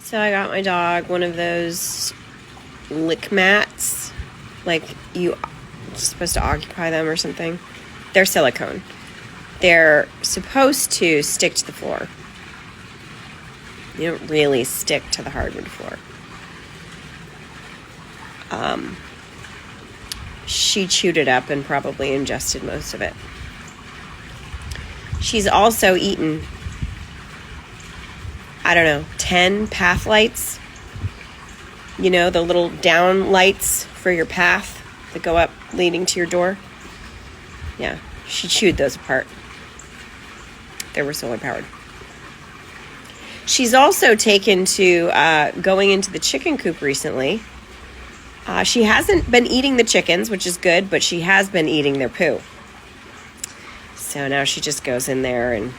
So I got my dog one of those lick mats, like you're supposed to occupy them or something. They're silicone. They're supposed to stick to the floor. You don't really stick to the hardwood floor. She chewed it up and probably ingested most of it. She's also eaten, 10 path lights. You know, the little down lights for your path that go up leading to your door. Yeah, she chewed those apart. They were solar powered. She's also taken to going into the chicken coop recently. She hasn't been eating the chickens, which is good, but she has been eating their poo. So now she just goes in there and